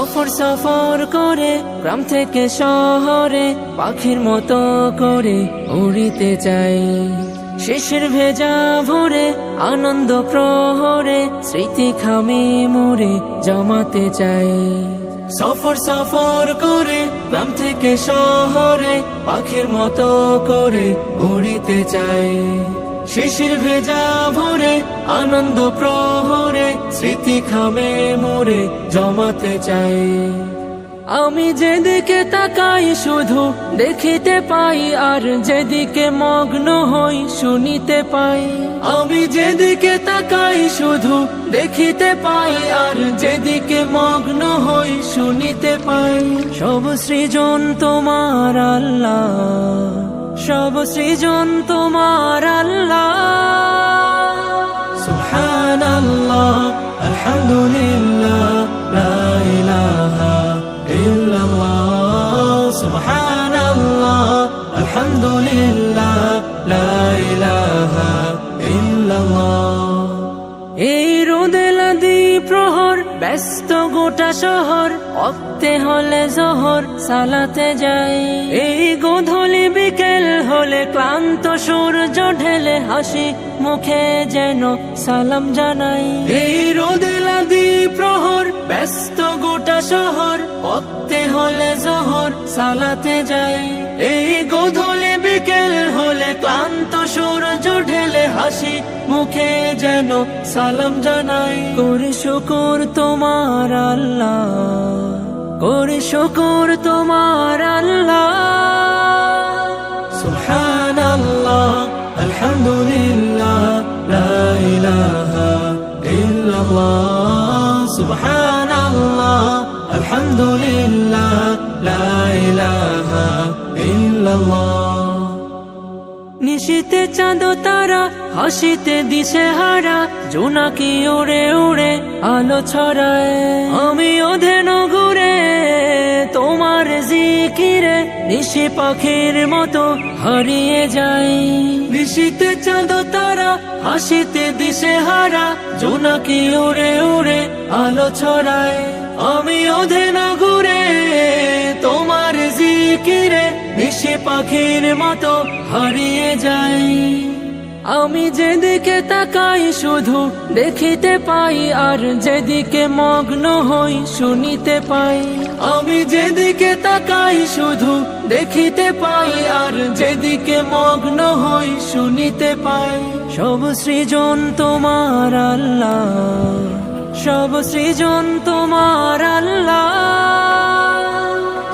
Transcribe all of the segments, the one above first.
সফর সফর করে গ্রাম থেকে শহরে পাখির মতো করে উড়িতে চাই। শিশির ভেজা ভোরে আনন্দ প্রহরে স্মৃতি খামে মোরে জমাতে চাই। সফর সফর করে গ্রাম থেকে শহরে পাখির মতো করে উড়িতে চাই। শিশির ভেজা ভোরে আনন্দ প্রহরে স্মৃতি খামে মোরে জমাতে চাই। আমি যেদিকে তাকাই শুধু দেখিতে পাই, আর যেদিকে মগ্ন হই শুনিতে পাই। আমি যেদিকে তাকাই শুধু দেখিতে পাই, আর যেদিকে মগ্ন হই শুনিতে পাই। সব সৃজন তোমার আল্লাহ, সব সৃজন তোমার আল্লাহ। সুবহানাল্লাহ আলহামদুলিল্লাহ লা ইলাহা ইল্লাল্লাহ। সুবহানাল্লাহ আলহামদুলিল্লাহ লা ইলাহা ইল্লাল্লাহ। এই রোদে লাদি প্রহর ব্যস্ত গোটা শহর, ওক্তে হলে জোহর সালাতে যাই। এই গোধূলি বিকেল হলে ক্লান্ত সূর্য ঢেলে হাসি মুখে যেন সালাম জানাই। এই রোদে লাদি প্রহর ব্যস্ত গোটা শহর, ওক্তে হলে জোহর সালাতে যাই। এই গোধূলি বিকেল হলে ক্লান্ত সূর্য ঢেলে হাসি মুখে যেন সালাম জানাই। করি শুকর তোমার আল্লাহ, করি শুকর তোমার আল্লাহ। সুবহানাল্লাহ আলহামদুলিল্লাহ লা ইলাহা ইল্লাল্লাহ। সুবহানাল্লাহ আলহামদুলিল্লাহ লা ইলাহা ইল্লাল্লাহ। নিশীতে চাঁদ তারা হাসিতে দিশে হারা, জোনাকি উড়ে উড়ে আলো ছড়ায়। আমি ওধেন ঘুরে তোমার জিকিরে নিশি পাখির মতো হারিয়ে যাই। নিশীতে চাঁদ তারা হাসিতে দিশে হারা, জোনাকি উড়ে উড়ে আলো ছড়ায়। আমি ওধেন ঘুরে তোমার জিকিরে নিশি পাখির মতো হারিয়ে যাই। আমি যেদিকে তাকাই শুধু দেখিতে পাই, আর যেদিকে মগ্ন হই শুনিতে পাই। আমি যেদিকে তাকাই শুধু দেখিতে পাই, আর যেদিকে মগ্ন হই শুনিতে পাই। সব সৃজন তোমার আল্লাহ, সব সৃজন তোমার আল্লাহ।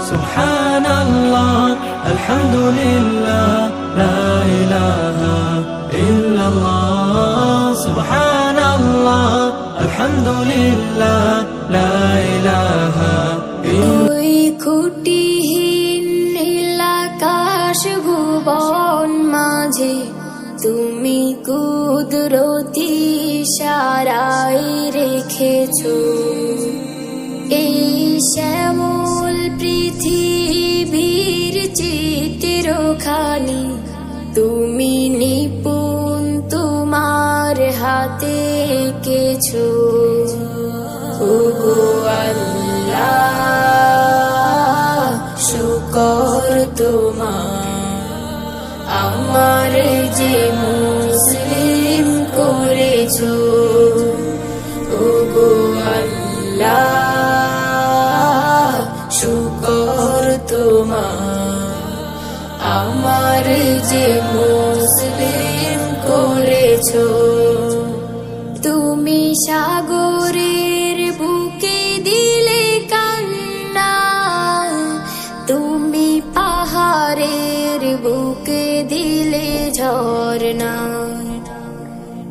সুবহানাল্লাহ আলহামদুলিল্লাহ লা ইলাহা ইল্লাল্লাহ। সুবহানাল্লাহ আলহামদুলিল্লাহ লা ইলাহা ইল্লাল্লাহ। ওই খুঁটিহীন নীল আকাশ ভুবন মাঝে তুমি কুদরতি ইশারায় রেখেছো। এই শ্যামল পৃথিবীর চিত্রখানি তুমি নিপুণ তোমার হাতে এঁকেছো। ওগো আল্লাহ শুকর তোমার, আমার যে মুসলিম করেছো। ওগো আল্লাহ শুকর তোমার, আমার যে মুসলিম করেছো। তুমি সাগরের বুকে দিলে কান্না, তুমি পাহাড়ের বুকে দিলে ঝরনা।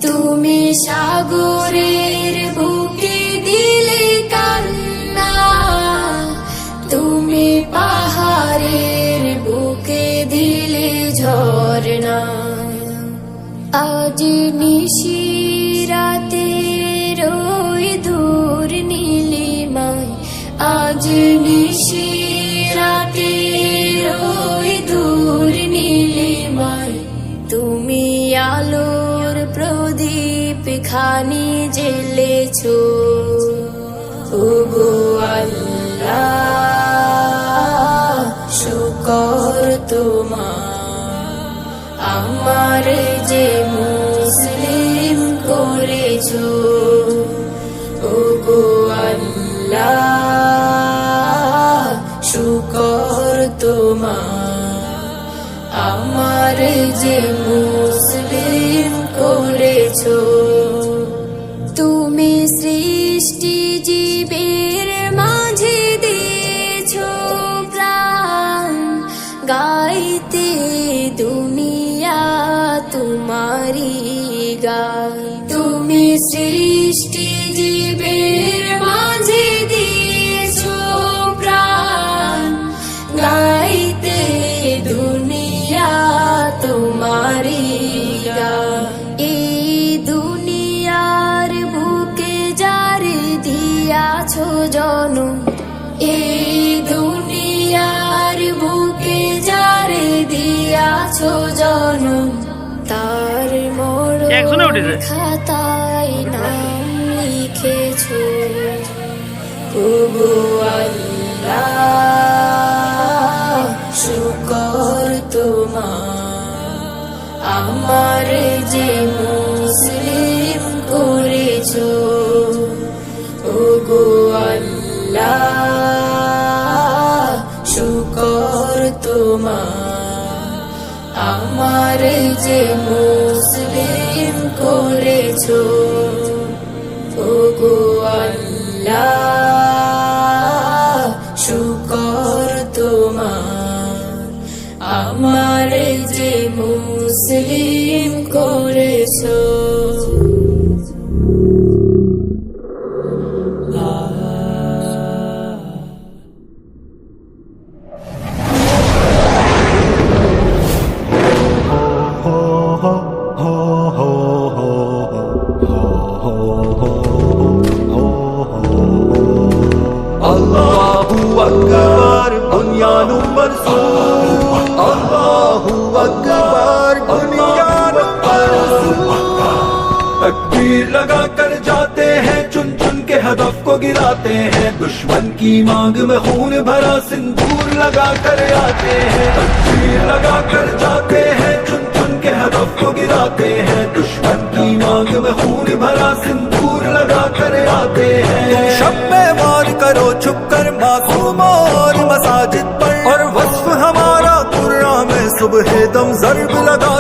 তুমি সাগরের বুকে দিলে কান্না, তুমি পাহাড়ের বুকে দিলে ঝরনা। আজ নিশিরাতে রই দূর নীলিমায়, আজ নিশিরাতে রই দূর নীলিমায়, তুমি আলোর প্রদীপ খানি জ্বেলেছো। ওগো আল্লাহ তোমার আমার যে মুসলিম করেছো ওগো আল্লাহ শুকর তোমার আমার যে মুসলিম করেছো তুমি সৃষ্টি জীবের মাঝে দিয়েছো প্রাণ গাইতে দুনিয়া তোমারি গান তুমি সৃষ্টি জীবের মাঝে দিয়েছো প্রাণ গাইতে দুনিয়া তোমারি গান এই দুনিয়ার বুকে যারে দিয়াছো জনম এই দুনিয়ার বুকে যারে দিয়াছো জনম তার মরণ খাতায় নাম লিখেছো ওগো আল্লাহ শুকর তোমার আমার যে মুসলিম করেছো ওগো আল্লাহ শুকর তোমার আমার যে মুসলিম করেছো ওগো আল্লাহ শুকর তোমার আমার যে মুসলিম করেছো Allahu Akbar, bunyanum marzur. Allahu Akbar, bunyanum marzur. तकबीर लगा कर जाते हैं चुन चुन के हदफ को गिराते हैं दुश्मन की मांग में खून भरा सिंदूर लगा कर आते हैं तकबीर लगा कर जाते हैं चुन चुन के हदफ को गिराते हैं दुश्मन की मांग में खून भरा सिंदूर लगा कर आते हैं तुम शब में वार करो छुप कर मासूम और मसाजिद पर और वस्फ हमारा कुर्रा में सुबह दम ज़र्ब लगा